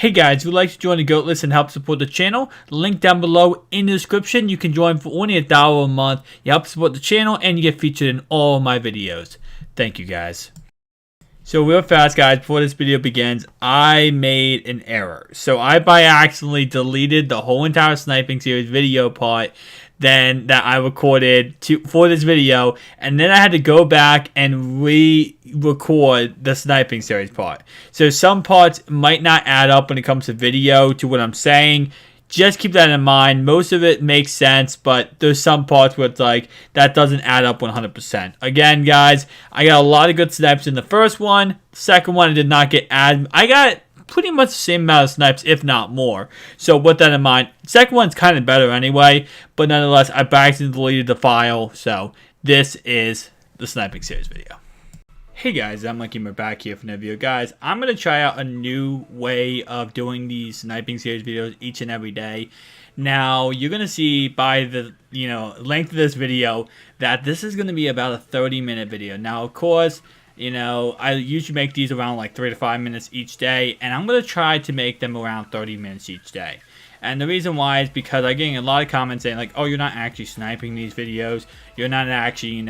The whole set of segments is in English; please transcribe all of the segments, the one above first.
Hey guys, if you'd like to join the GOAT list and help support the channel, link down below in the description. You can join for only $1 a month. You help support the channel and you get featured in all of my videos. Thank you guys. So real fast guys, before this video begins, I made an error. So I by accidentally deleted the whole entire Sniping series video part that I recorded for this video, and then I had to go back and re-record the Sniping series part. So some parts might not add up when it comes to video to what I'm saying. Just keep that in mind. Most of it makes sense, but there's some parts where it's like, that doesn't add up 100%. Again, guys, I got a lot of good snipes in the first one. The second one, I did not get I got pretty much the same amount of snipes, if not more. So with that in mind, second one's kind of better anyway, but nonetheless, I by accident deleted the file. So this is the Sniping series video. Hey guys, I'm MUT back here for another video. Guys, I'm going to try out a new way of doing these Sniping series videos each and every day. Now, you're going to see by the length of this video that this is going to be about a 30-minute video. Now, of course, I usually make these around like 3 to 5 minutes each day, and I'm going to try to make them around 30 minutes each day. And the reason why is because I'm getting a lot of comments saying like, oh, you're not actually sniping these videos. You're not actually,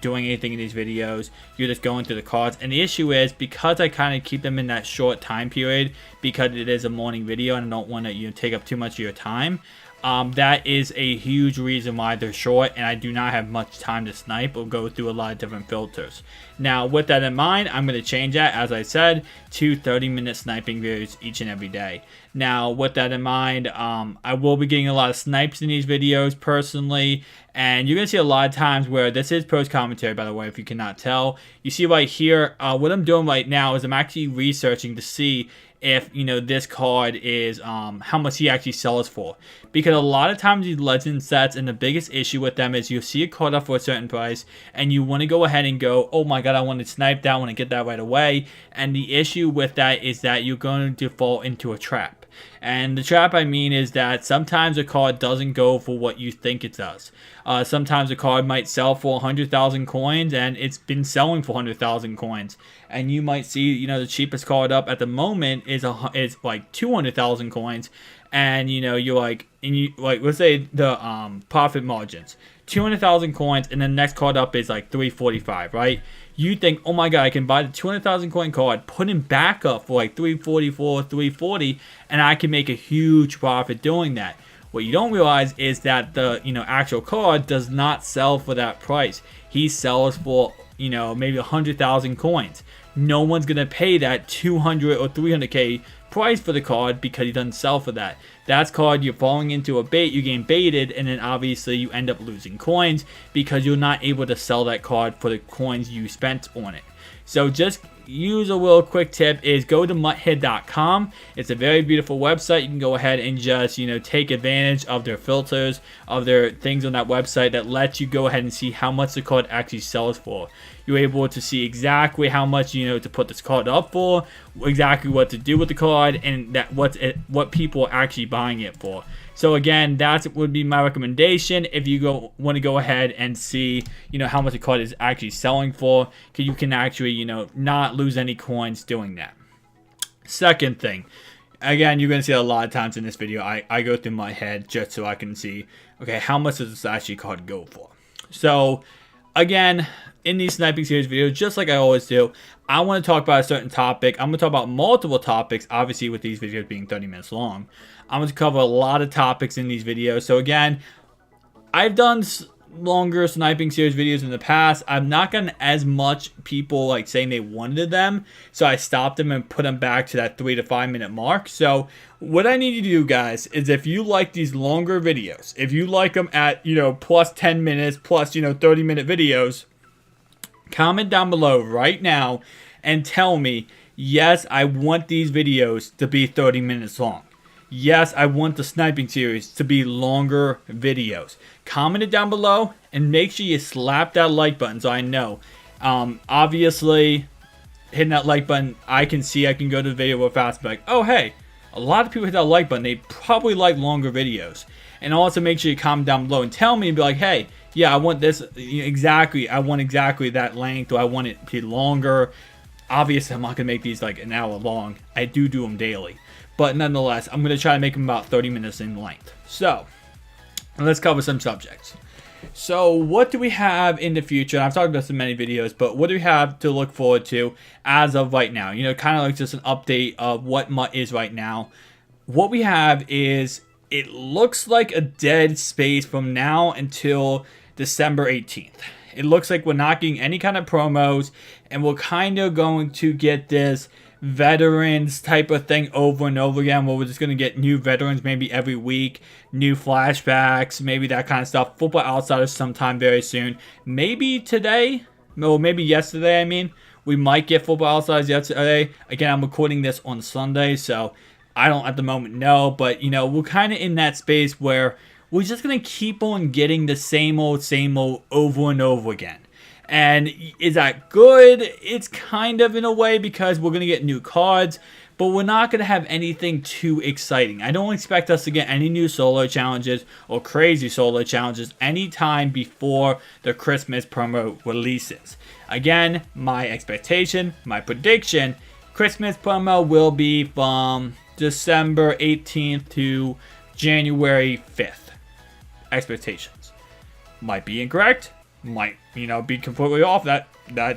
doing anything in these videos. You're just going through the cards. And the issue is because I kind of keep them in that short time period because it is a morning video and I don't want to take up too much of your time. That is a huge reason why they're short, and I do not have much time to snipe or go through a lot of different filters. Now, with that in mind, I'm going to change that, as I said, to 30-minute sniping videos each and every day. Now, with that in mind, I will be getting a lot of snipes in these videos personally, and you're going to see a lot of times where this is post commentary, by the way, if you cannot tell. You see right here, what I'm doing right now is I'm actually researching to see if this card is how much he actually sells for, because a lot of times these legend sets, and the biggest issue with them is you see a card up for a certain price and you want to go ahead and go, oh my god, I want to snipe that, I want to get that right away. And the issue with that is that you're going to fall into a trap. And the trap I mean is that sometimes a card doesn't go for what you think it does. Sometimes a card might sell for 100,000 coins and it's been selling for 100,000 coins. And you might see, the cheapest card up at the moment is like 200,000 coins. And you're like, let's say the profit margins, 200,000 coins, and the next card up is like 345, right? You think, oh my god, I can buy the 200,000 coin card, put him back up for like 344, 340, and I can make a huge profit doing that. What you don't realize is that the actual card does not sell for that price. He sells for maybe 100,000 coins. No one's gonna pay that 200 or 300k price for the card because he doesn't sell for that. That's card you're falling into a bait, you're getting baited, and then obviously you end up losing coins because you're not able to sell that card for the coins you spent on it. So just use a little quick tip is go to MUT.com. It's a very beautiful website. You can go ahead and just take advantage of their filters, of their things on that website that lets you go ahead and see how much the card actually sells for. You're able to see exactly how much to put this card up for, exactly what to do with the card, and that what people are actually buying it for. So again, that would be my recommendation if you want to go ahead and see how much the card is actually selling for, because you can actually not lose any coins doing that. Second thing, again, you're going to see a lot of times in this video I go through my head just so I can see, okay, how much does this actually card go for. So again, in these Sniping series videos, just like I always do, I want to talk about a certain topic. I'm going to talk about multiple topics, obviously with these videos being 30 minutes long. I'm going to cover a lot of topics in these videos. So again, I've done longer Sniping series videos in the past. I've not gotten as much people like saying they wanted them, so I stopped them and put them back to that 3 to 5 minute mark. So what I need you to do, guys, is if you like these longer videos, if you like them at plus 10 minutes plus 30-minute videos, comment down below right now and tell me, yes, I want these videos to be 30 minutes long. Yes, I want the Sniping series to be longer videos. Comment it down below and make sure you slap that like button so I know. Obviously, hitting that like button, I can go to the video real fast and be like, oh hey, a lot of people hit that like button. They probably like longer videos. And also make sure you comment down below and tell me and be like, hey, yeah, I want this exactly. I want exactly that length, or I want it to be longer. Obviously, I'm not going to make these like an hour long. I do them daily. but nonetheless, I'm going to try to make them about 30 minutes in length. So, let's cover some subjects. So, what do we have in the future? I've talked about this in many videos, but what do we have to look forward to as of right now? You know, kind of like just an update of what MUT is right now. What we have is, it looks like a dead space from now until December 18th. It looks like we're not getting any kind of promos, and we're kind of going to get this veterans type of thing over and over again, where we're just going to get new veterans maybe every week, new flashbacks, maybe that kind of stuff. Football Outsiders sometime very soon. Maybe today, or maybe yesterday, I mean. We might get Football Outsiders yesterday. Again, I'm recording this on Sunday, so I don't at the moment know. But, you know, we're kind of in that space where we're just going to keep on getting the same old over and over again. And is that good? It's kind of in a way, because we're going to get new cards, but we're not going to have anything too exciting. I don't expect us to get any new solo challenges or crazy solo challenges anytime before the Christmas promo releases. Again, my expectation, my prediction, Christmas promo will be from December 18th to January 5th. Expectations. Might be incorrect. Might, you know, be completely off. That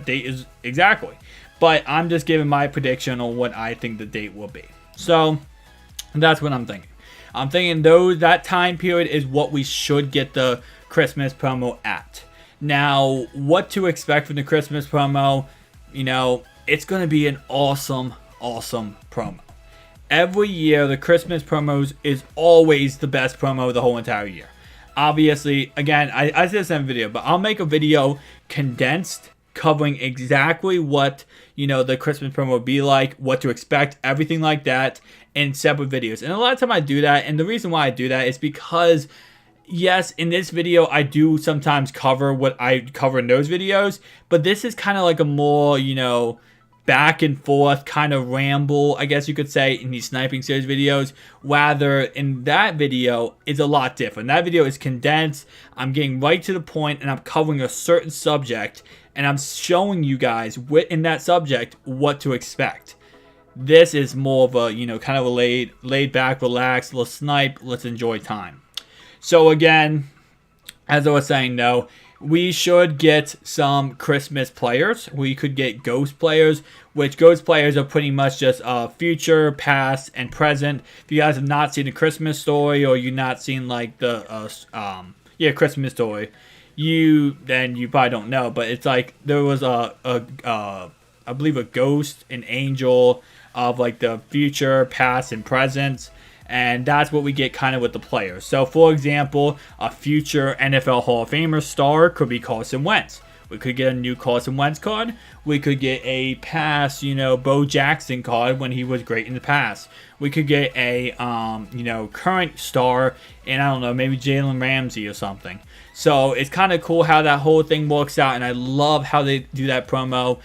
date is exactly. But I'm just giving my prediction on what I think the date will be. So, that's what I'm thinking. I'm thinking that time period is what we should get the Christmas promo at. Now, what to expect from the Christmas promo, you know, it's going to be an awesome promo. Every year, the Christmas promos is always the best promo of the whole entire year. Obviously, again, I said this in a video, but I'll make a video condensed covering exactly what, you know, the Christmas promo will be like, what to expect, everything like that in separate videos. And a lot of time I do that, and the reason why I do that is because, yes, in this video, I do sometimes cover what I cover in those videos, but this is kind of like a more, you know, back and forth kind of ramble, I guess you could say, in these Sniping series videos. Rather, in that video, is a lot different. That video is condensed. I'm getting right to the point, and I'm covering a certain subject, and I'm showing you guys in that subject what to expect. This is more of a, you know, kind of a laid back, relaxed, let's snipe, let's enjoy time. So again, as I was saying, though, we should get some Christmas players. We could get ghost players, which ghost players are pretty much just future, past, and present. If you guys have not seen the Christmas story, or you've not seen like the Christmas story, then you probably don't know. But it's like there was I believe a ghost, an angel of like the future, past, and present. And that's what we get kind of with the players. So, for example, a future NFL Hall of Famer star could be Carson Wentz. We could get a new Carson Wentz card. We could get a past, you know, Bo Jackson card when he was great in the past. We could get a, you know, current star, and I don't know, maybe Jalen Ramsey or something. So, it's kind of cool how that whole thing works out, and I love how they do that promo.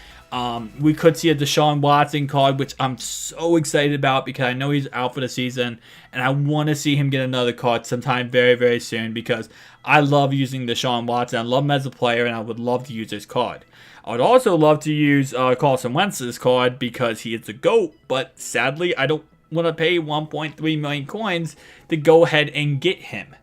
We could see a Deshaun Watson card, which I'm so excited about because I know he's out for the season, and I want to see him get another card sometime very, very soon, because I love using Deshaun Watson. I love him as a player, and I would love to use his card. I would also love to use Carson Wentz's card because he is the GOAT, but sadly, I don't want to pay 1.3 million coins to go ahead and get him.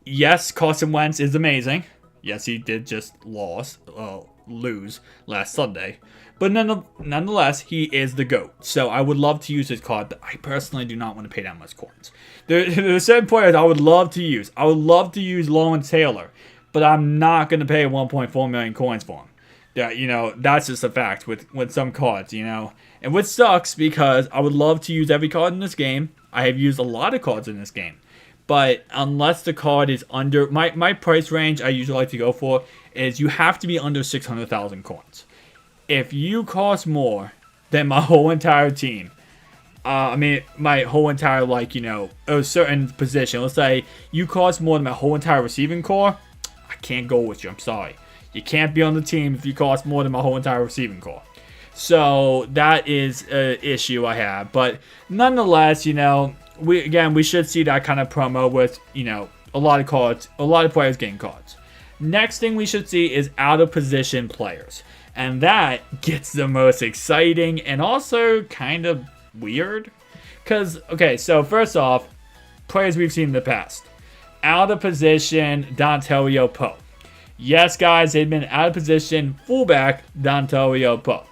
Yes, Carson Wentz is amazing. Yes, he did just lose last Sunday, but nonetheless, he is the GOAT. So I would love to use his card, but I personally do not want to pay that much coins. There are certain players I would love to use. I would love to use Lawrence Taylor, but I'm not going to pay 1.4 million coins for him. That, you know, that's just a fact with some cards, you know, and which sucks because I would love to use every card in this game. I have used a lot of cards in this game. But unless the card is under my price range, I usually like to go for is you have to be under 600,000 coins. If you cost more than my whole entire team, my whole entire, like, you know, a certain position. Let's say you cost more than my whole entire receiving core, I can't go with you. I'm sorry. You can't be on the team if you cost more than my whole entire receiving core. So that is an issue I have. But nonetheless, you know, we should see that kind of promo with, you know, a lot of cards, a lot of players getting cards. Next thing we should see is out of position players. And that gets the most exciting and also kind of weird. Because, okay, so first off, players we've seen in the past. Out of position, Dontario Poe. Yes, guys, they've been out of position fullback, Dontario Poe.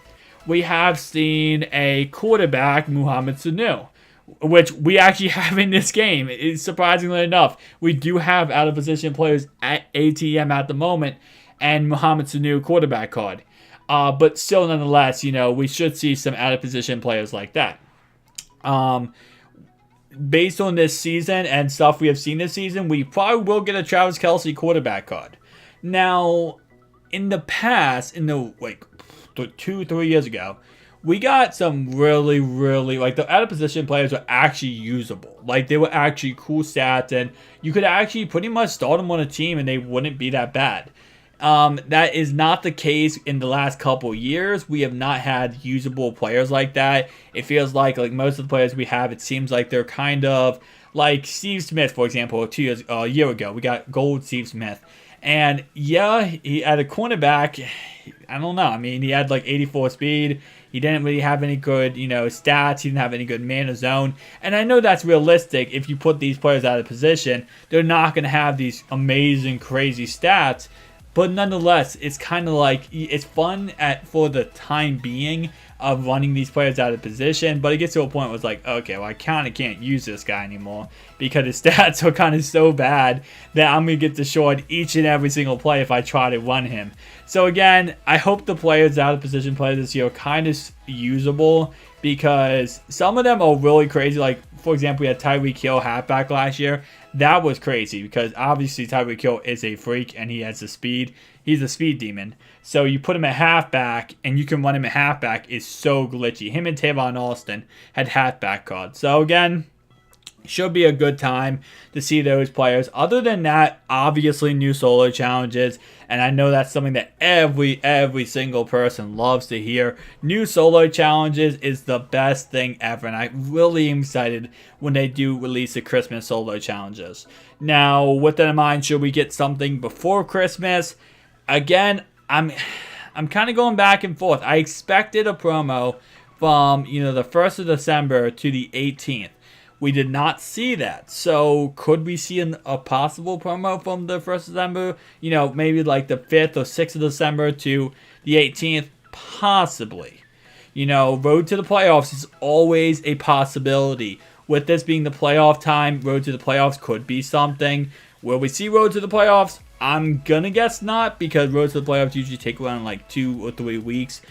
We have seen a quarterback, Mohamed Sanu, which we actually have in this game. Surprisingly enough, we do have out of position players at ATM at the moment, and Mohamed Sanu quarterback card. But still, nonetheless, we should see some out of position players like that. Based on this season and stuff we have seen this season, we probably will get a Travis Kelce quarterback card. Now, in the past, in the 2-3 years ago, we got some really, the out of position players were actually usable. Like, they were actually cool stats, and you could actually pretty much start them on a team and they wouldn't be that bad. That is not the case in the last couple years. We have not had usable players like that. It feels like most of the players we have, it seems like they're kind of like Steve Smith, for example, a year ago. We got gold Steve Smith. And yeah, he had a cornerback. I don't know. I mean, he had 84 speed. He didn't really have any good, stats. He didn't have any good man of zone. And I know that's realistic. If you put these players out of position, they're not going to have these amazing, crazy stats. But nonetheless, it's kind of it's fun for the time being of running these players out of position. But it gets to a point where it's okay, well, I kind of can't use this guy anymore because his stats are kind of so bad that I'm going to get destroyed each and every single play if I try to run him. So again, I hope the players out of position players this year are kind of usable because some of them are really crazy. For example, we had Tyreek Hill halfback last year. That was crazy because obviously Tyreek Hill is a freak and he has the speed. He's a speed demon. So you put him at halfback and you can run him at halfback is so glitchy. Him and Tavon Austin had halfback cards. So again, should be a good time to see those players. Other than that, obviously new solo challenges, and I know that's something that every single person loves to hear. New solo challenges is the best thing ever, and I really am excited when they do release the Christmas solo challenges. Now, with that in mind, should we get something before Christmas? Again, I'm kind of going back and forth. I expected a promo from the 1st of December to the 18th. We did not see that. So could we see a possible promo from the 1st of December? Maybe the 5th or 6th of December to the 18th? Possibly. Road to the playoffs is always a possibility. With this being the playoff time, road to the playoffs could be something. Will we see road to the playoffs? I'm going to guess not because road to the playoffs usually take around 2 or 3 weeks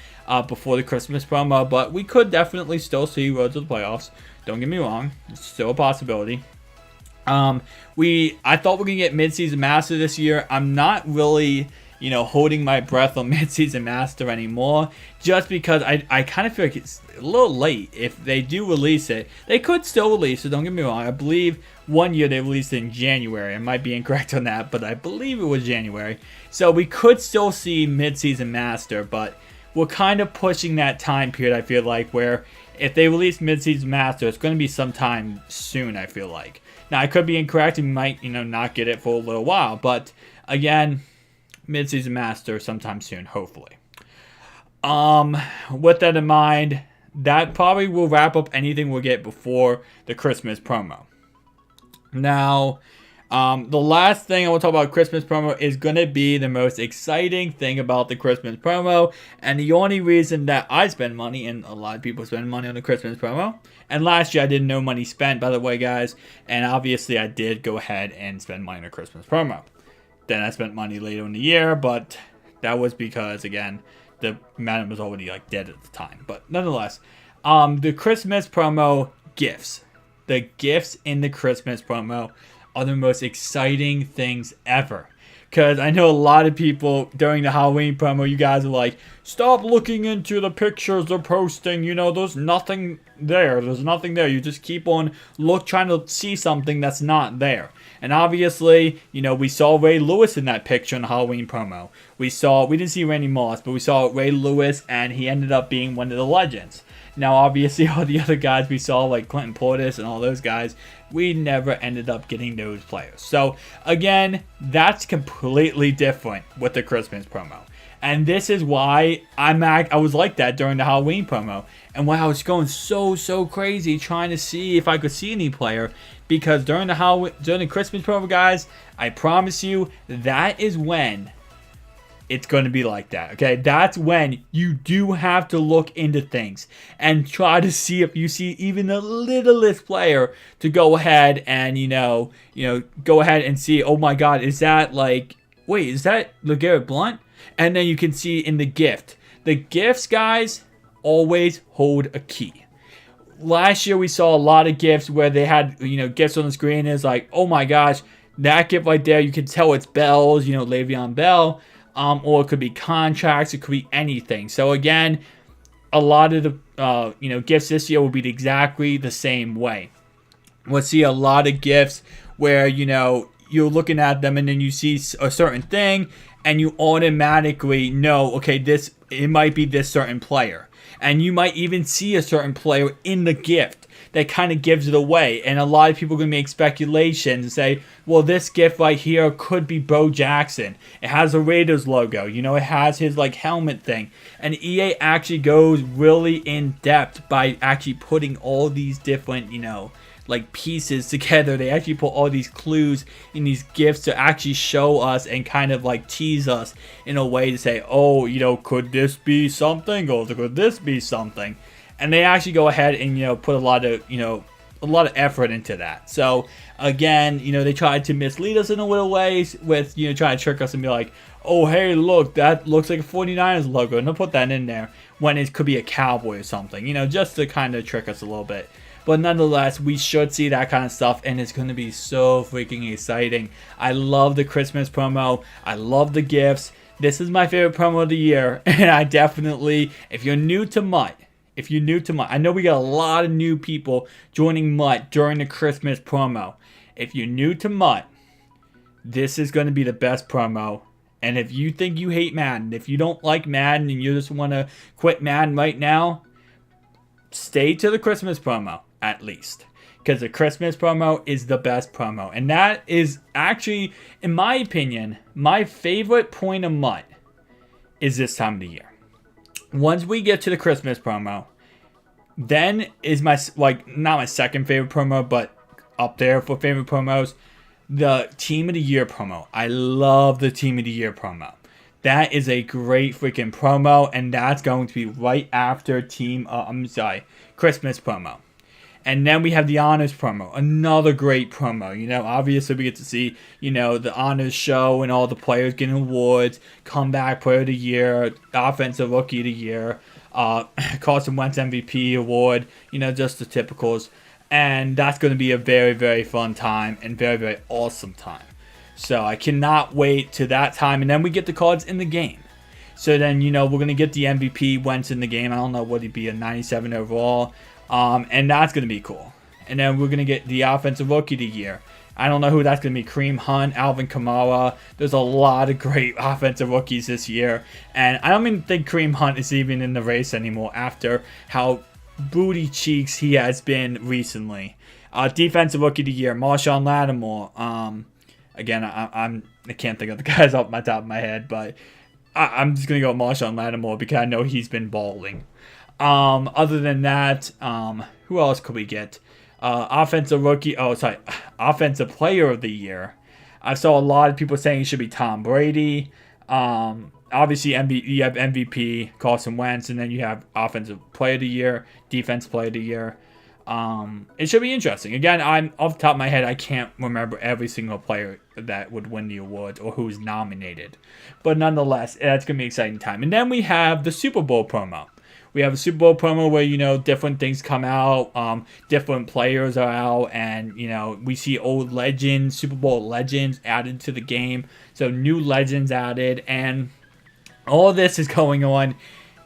before the Christmas promo. But we could definitely still see road to the playoffs. Don't get me wrong, it's still a possibility. I thought we were gonna get midseason master this year. I'm not really, holding my breath on midseason master anymore, just because I kind of feel like it's a little late. If they do release it, they could still release it. Don't get me wrong. I believe one year they released it in January. I might be incorrect on that, but I believe it was January. So we could still see midseason master, but we're kind of pushing that time period. I feel like where if they release midseason master, it's going to be sometime soon, I feel like. Now, I could be incorrect and might, not get it for a little while. But, again, midseason master sometime soon, hopefully. With that in mind, that probably will wrap up anything we'll get before the Christmas promo. Now, the last thing I want to talk about Christmas promo is going to be the most exciting thing about the Christmas promo. And the only reason that I spend money, and a lot of people spend money on the Christmas promo. And last year I did no money spent, by the way, guys. And obviously I did go ahead and spend money on the Christmas promo. Then I spent money later in the year, but that was because, again, the Madden was already dead at the time. But nonetheless, the Christmas promo gifts. The gifts in the Christmas promo are the most exciting things ever. Because I know a lot of people during the Halloween promo, you guys are like, stop looking into the pictures they're posting. There's nothing there. There's nothing there. You just keep on trying to see something that's not there. And obviously, we saw Ray Lewis in that picture in the Halloween promo. We didn't see Randy Moss, but we saw Ray Lewis, and he ended up being one of the legends. Now, obviously, all the other guys we saw, like Clinton Portis and all those guys, we never ended up getting those players. So, again, that's completely different with the Christmas promo. And this is why I was like that during the Halloween promo. And why I was going so crazy trying to see if I could see any player. Because during the Christmas promo, guys, I promise you, that is when it's going to be like that, okay? That's when you do have to look into things and try to see if you see even the littlest player to go ahead and, go ahead and see, oh my God, is that like, wait, is that LeGarrette Blount? And then you can see in the gift. The gifts, guys, always hold a key. Last year we saw a lot of gifts where they had, gifts on the screen. It's like, oh my gosh, that gift right there, you can tell it's Bell's, Le'Veon Bell. Or it could be contracts, it could be anything. So again, a lot of the gifts this year will be exactly the same way. We'll see a lot of gifts where you're looking at them and then you see a certain thing and you automatically know, okay, it might be this certain player. And you might even see a certain player in the gift that kind of gives it away. And a lot of people are going to make speculations and say, well, this gift right here could be Bo Jackson. It has a Raiders logo. It has his helmet thing. And EA actually goes really in depth by actually putting all these different, pieces together. They actually put all these clues in these gifts to actually show us and kind of tease us in a way to say, oh, could this be something, or could this be something? And they actually go ahead and put a lot of effort into that. So again, they tried to mislead us in a little ways with trying to trick us and be like, oh hey, look, that looks like a 49ers logo, and they'll put that in there when it could be a Cowboy or something, just to kind of trick us a little bit. But nonetheless, we should see that kind of stuff, and it's going to be so freaking exciting. I love the Christmas promo. I love the gifts. This is my favorite promo of the year, and I definitely, if you're new to MUT, I know we got a lot of new people joining MUT during the Christmas promo. If you're new to MUT, this is going to be the best promo. And if you think you hate Madden, if you don't like Madden and you just want to quit Madden right now, stay to the Christmas promo at least. Because the Christmas promo is the best promo. And that is actually, in my opinion, my favorite point of MUT is this time of the year. Once we get to the Christmas promo, then is my, not my second favorite promo, but up there for favorite promos, the Team of the Year promo. I love the Team of the Year promo. That is a great freaking promo, and that's going to be right after Christmas promo. And then we have the Honors promo, another great promo. Obviously we get to see, the Honors show and all the players getting awards, comeback player of the year, offensive rookie of the year, Carson Wentz MVP award, just the typicals. And that's going to be a very, very fun time and very, very awesome time. So I cannot wait to that time. And then we get the cards in the game. So then, we're going to get the MVP Wentz in the game. I don't know what he'd be, a 97 overall. And that's going to be cool. And then we're going to get the Offensive Rookie of the Year. I don't know who that's going to be. Kareem Hunt, Alvin Kamara. There's a lot of great offensive rookies this year. And I don't even think Kareem Hunt is even in the race anymore after how booty cheeks he has been recently. Defensive Rookie of the Year, Marshawn Lattimore. Again, I can't think of the guys off my top of my head, but I'm just going to go with Marshawn Lattimore because I know he's been balling. Other than that, who else could we get? Offensive Player of the Year. I saw a lot of people saying it should be Tom Brady. Obviously, you have MVP, Carson Wentz, and then you have Offensive Player of the Year, Defense Player of the Year. It should be interesting. Again, I'm off the top of my head, I can't remember every single player that would win the award or who's nominated. But nonetheless, that's going to be an exciting time. And then we have the Super Bowl promo. We have a Super Bowl promo where, different things come out, different players are out, and, we see old legends, Super Bowl legends added to the game. So new legends added, and all this is going on.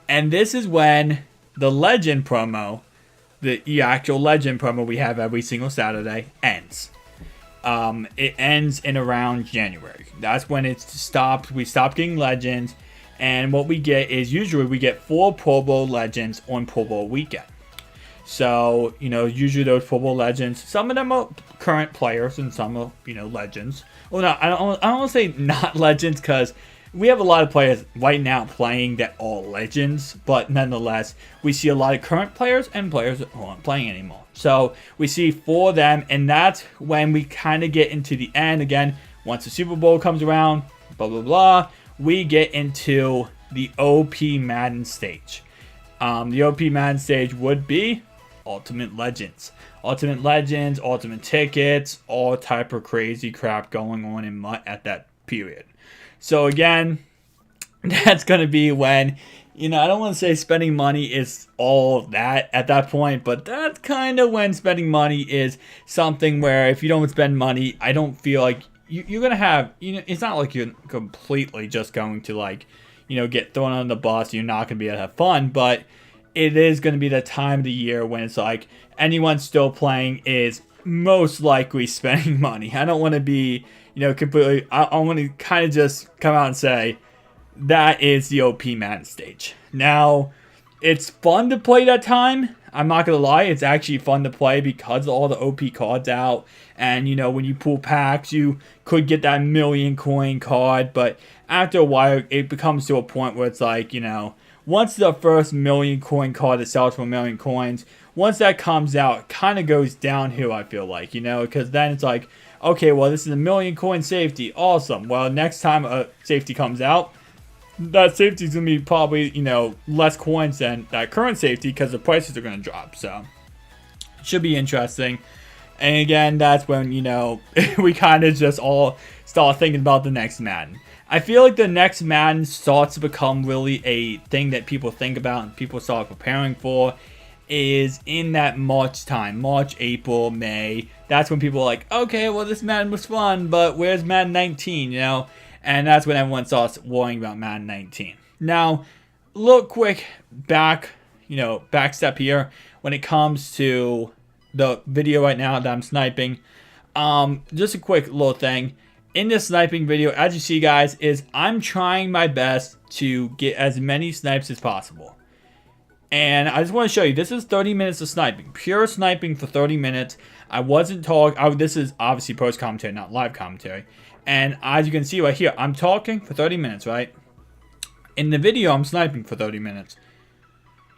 And this is when the legend promo, the actual legend promo we have every single Saturday, ends. It ends in around January. That's when it stops. We stop getting legends. And what we get is usually we get 4 Pro Bowl legends on Pro Bowl weekend. So, usually those Pro Bowl legends, some of them are current players and some are, legends. Well, no, I don't want to say not legends because we have a lot of players right now playing that are legends, but nonetheless, we see a lot of current players and players who aren't playing anymore. So we see 4 of them, and that's when we kind of get into the end. Again, once the Super Bowl comes around, blah, blah, blah, we get into the OP Madden stage. The OP Madden stage would be Ultimate Legends. Ultimate Legends, Ultimate Tickets, all type of crazy crap going on in MUT at that period. So again, that's going to be when, I don't want to say spending money is all that at that point, but that's kind of when spending money is something where if you don't spend money, I don't feel like you're going to have, it's not like you're completely just going to get thrown on the bus. You're not going to be able to have fun, but it is going to be the time of the year when it's like anyone still playing is most likely spending money. I don't want to be, completely, I want to kind of just come out and say that is the OP Madden stage. Now, it's fun to play that time. I'm not going to lie, it's actually fun to play because of all the OP cards out. And, when you pull packs, you could get that million coin card. But after a while, it becomes to a point where it's like, once the first million coin card that sells for a million coins, once that comes out, it kind of goes downhill, I feel like, because then it's like, okay, well, this is a million coin safety. Awesome. Well, next time a safety comes out, that safety is going to be probably, less coins than that current safety because the prices are going to drop. So, it should be interesting. And again, that's when, we kind of just all start thinking about the next Madden. I feel like the next Madden starts to become really a thing that people think about and people start preparing for is in that March time. March, April, May. That's when people are like, okay, well, this Madden was fun, but where's Madden 19, And that's when everyone starts worrying about Madden 19. Now, a little quick back step here when it comes to the video right now that I'm sniping. Just a quick little thing. In this sniping video, as you see, guys, is I'm trying my best to get as many snipes as possible. And I just want to show you, this is 30 minutes of sniping. Pure sniping for 30 minutes. I wasn't talking, this is obviously post-commentary, not live commentary. And as you can see right here, I'm talking for 30 minutes, right? In the video, I'm sniping for 30 minutes.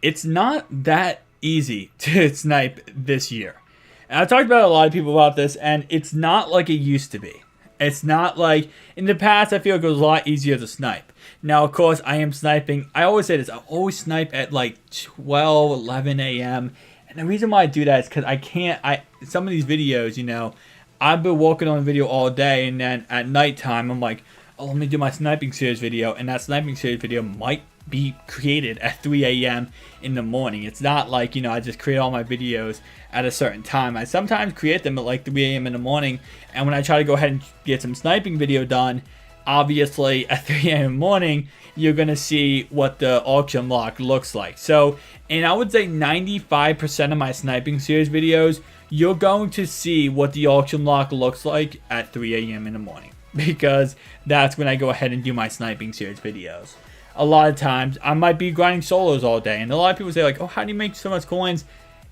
It's not that easy to snipe this year. And I've talked about a lot of people about this, and it's not like it used to be. It's not like, in the past, I feel like it was a lot easier to snipe. Now, of course, I am sniping. I always say this. I always snipe at like 12, 11 a.m. And the reason why I do that is because I can't, some of these videos, I've been working on a video all day. And then at nighttime, I'm like, oh, let me do my sniping series video. And that sniping series video might be created at 3 a.m. in the morning. It's not like, I just create all my videos at a certain time. I sometimes create them at like 3 a.m. in the morning. And when I try to go ahead and get some sniping video done, obviously at 3 a.m. in the morning, you're going to see what the auction lock looks like. So, and I would say 95% of my sniping series videos, you're going to see what the auction lock looks like at 3 a.m. in the morning. Because that's when I go ahead and do my sniping series videos. A lot of times, I might be grinding solos all day. And a lot of people say like, oh, how do you make so much coins?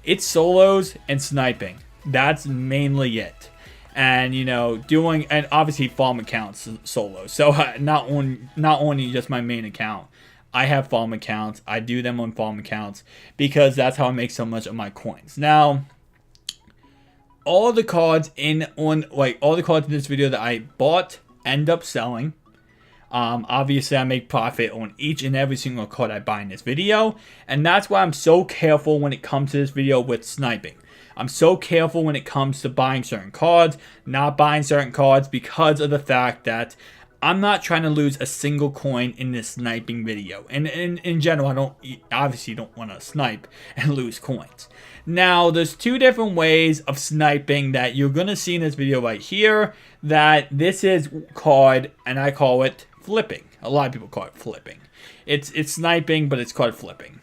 It's solos and sniping. That's mainly it. And, doing, and obviously farm accounts solos. So not only just my main account. I have farm accounts. I do them on farm accounts because that's how I make so much of my coins. Now, all the cards in this video that I bought end up selling. Obviously, I make profit on each and every single card I buy in this video. And that's why I'm so careful when it comes to this video with sniping. I'm so careful when it comes to buying certain cards, not buying certain cards because of the fact that I'm not trying to lose a single coin in this sniping video. And in general, obviously don't want to snipe and lose coins. Now, there's two different ways of sniping that you're going to see in this video right here. That this is called, and I call it flipping. A lot of people call it flipping. It's sniping, but it's called flipping.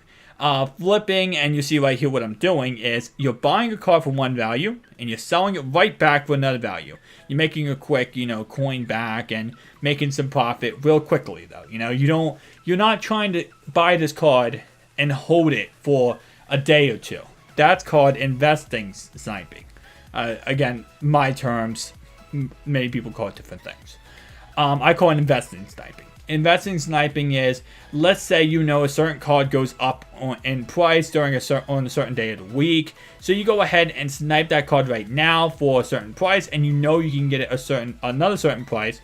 Flipping, and you see right here what I'm doing is you're buying a card for one value and you're selling it right back for another value. You're making a quick, coin back and making some profit real quickly though. You're not trying to buy this card and hold it for a day or two. That's called investing sniping. Again, my terms, many people call it different things. I call it investing sniping. investing in sniping is, let's say you know a certain card goes up in price during on a certain day of the week, so you go ahead and snipe that card right now for a certain price, and you know you can get it another certain price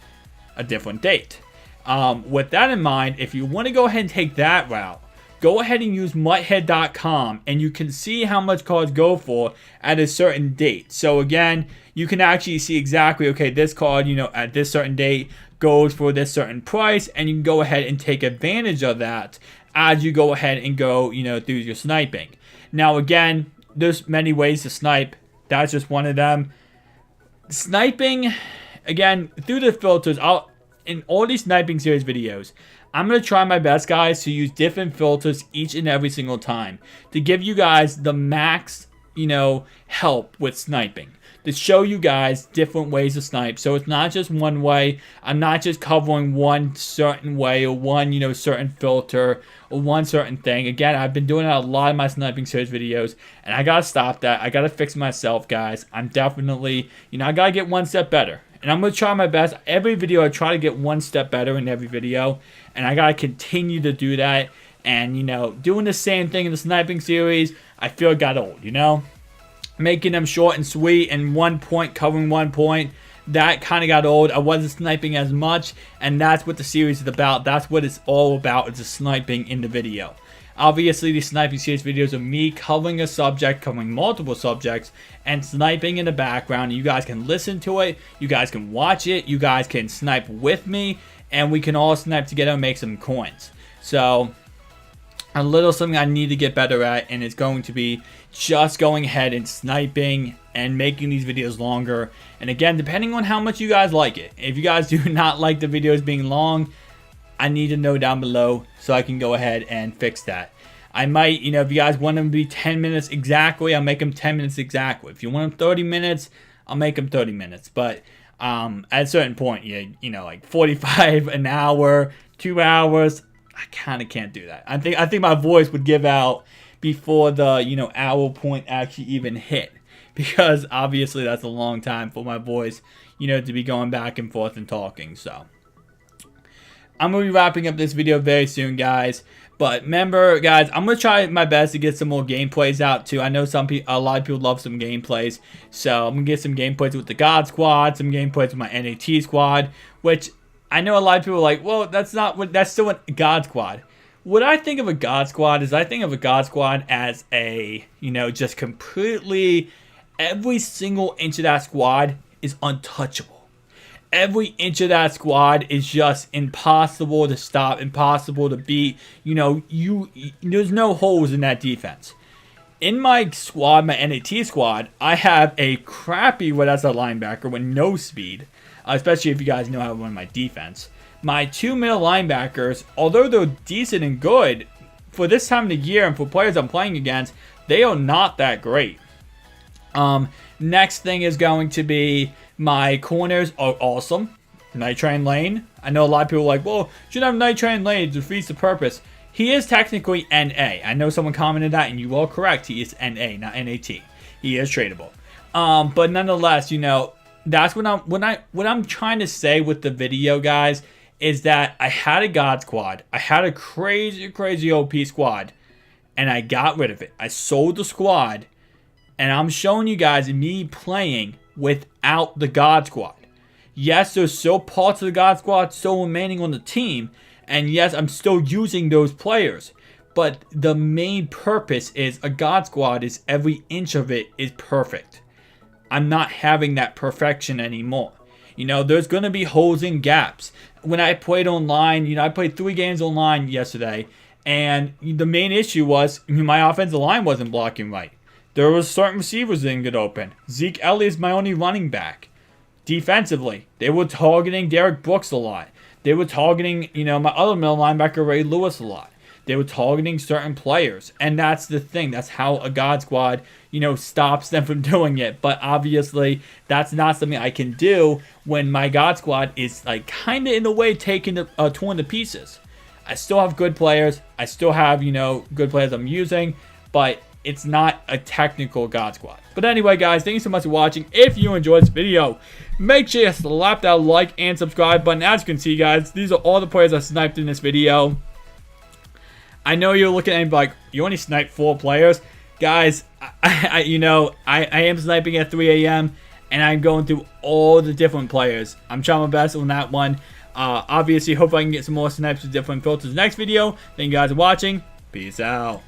a different date. With that in mind, if you want to go ahead and take that route, go ahead and use muthead.com, and you can see how much cards go for at a certain date. So again, you can actually see exactly, okay, this card, you know, at this certain date goes for this certain price, and you can go ahead and take advantage of that as you go ahead and go, you know, through your sniping. Now again, there's many ways to snipe. That's just one of them. Sniping, again, through the filters, in all these sniping series videos, I'm going to try my best, guys, to use different filters each and every single time to give you guys the max, you know, help with sniping. To show you guys different ways to snipe. So it's not just one way. I'm not just covering one certain way or one, you know, certain filter or one certain thing. Again, I've been doing a lot of my sniping series videos, and I got to stop that. I got to fix myself, guys. I'm definitely, you know, I got to get one step better. And I'm going to try my best. Every video, I try to get one step better in every video. And I got to continue to do that. And, you know, doing the same thing in the sniping series, I feel it got old, you know? Making them short and sweet and 1 point, covering 1 point, that kind of got old. I wasn't sniping as much. And that's what the series is about. That's what it's all about, is the sniping in the video. Obviously, the sniping series videos are me covering a subject, covering multiple subjects, and sniping in the background. You guys can listen to it. You guys can watch it. You guys can snipe with me, and we can all snipe together and make some coins. So, a little something I need to get better at, and it's going to be just going ahead and sniping and making these videos longer. And again, depending on how much you guys like it. If you guys do not like the videos being long, I need to know down below so I can go ahead and fix that. I might, you know, if you guys want them to be 10 minutes exactly, I'll make them 10 minutes exactly. If you want them 30 minutes, I'll make them 30 minutes. But at a certain point, you know, like 45, an hour, 2 hours, I kind of can't do that. I think my voice would give out before the, you know, hour point actually even hit. Because obviously that's a long time for my voice, you know, to be going back and forth and talking, so. I'm going to be wrapping up this video very soon, guys. But remember, guys, I'm going to try my best to get some more gameplays out, too. I know a lot of people love some gameplays. So I'm going to get some gameplays with the God Squad, some gameplays with my NAT Squad. Which, I know a lot of people are like, well, that's still a God Squad. What I think of a God Squad is I think of a God Squad as a, you know, just completely, every single inch of that squad is untouchable. Every inch of that squad is just impossible to stop, impossible to beat. You know, there's no holes in that defense. In my squad, my NAT squad, I have a crappy red outside linebacker with no speed, especially if you guys know how to run my defense. My 2 middle linebackers, although they're decent and good, for this time of the year and for players I'm playing against, they are not that great. Next thing is going to be my corners are awesome. Night Train Lane. I know a lot of people are like, well, shouldn't have Night Train Lane. It defeats the purpose. He is technically NA. I know someone commented that, and you are correct. He is NA, not NAT. He is tradable. But nonetheless, you know, that's what I'm trying to say with the video, guys, is that I had a God Squad. I had a crazy OP squad, and I got rid of it. I sold the squad, and I'm showing you guys me playing without the God Squad. Yes, there's still parts of the God Squad still remaining on the team, and yes, I'm still using those players, but the main purpose is a God Squad is every inch of it is perfect. I'm not having that perfection anymore. You know, there's going to be holes and gaps. When I played online, you know, I played 3 games online yesterday, and the main issue was my offensive line wasn't blocking right. There was certain receivers that didn't get open. Zeke Elliott is my only running back. Defensively, they were targeting Derek Brooks a lot. They were targeting, you know, my other middle linebacker, Ray Lewis, a lot. They were targeting certain players. And that's the thing. That's how a God Squad, you know, stops them from doing it. But obviously, that's not something I can do when my God Squad is, like, kind of in a way torn to pieces. I still have good players. I still have, you know, good players I'm using. But it's not a technical God Squad. But anyway, guys, thank you so much for watching. If you enjoyed this video, make sure you slap that like and subscribe button. As you can see, guys, these are all the players I sniped in this video. I know you're looking at me like, you only sniped 4 players. Guys, I am sniping at 3 a.m. and I'm going through all the different players. I'm trying my best on that one. Obviously, hope I can get some more snipes with different filters next video. Thank you guys for watching. Peace out.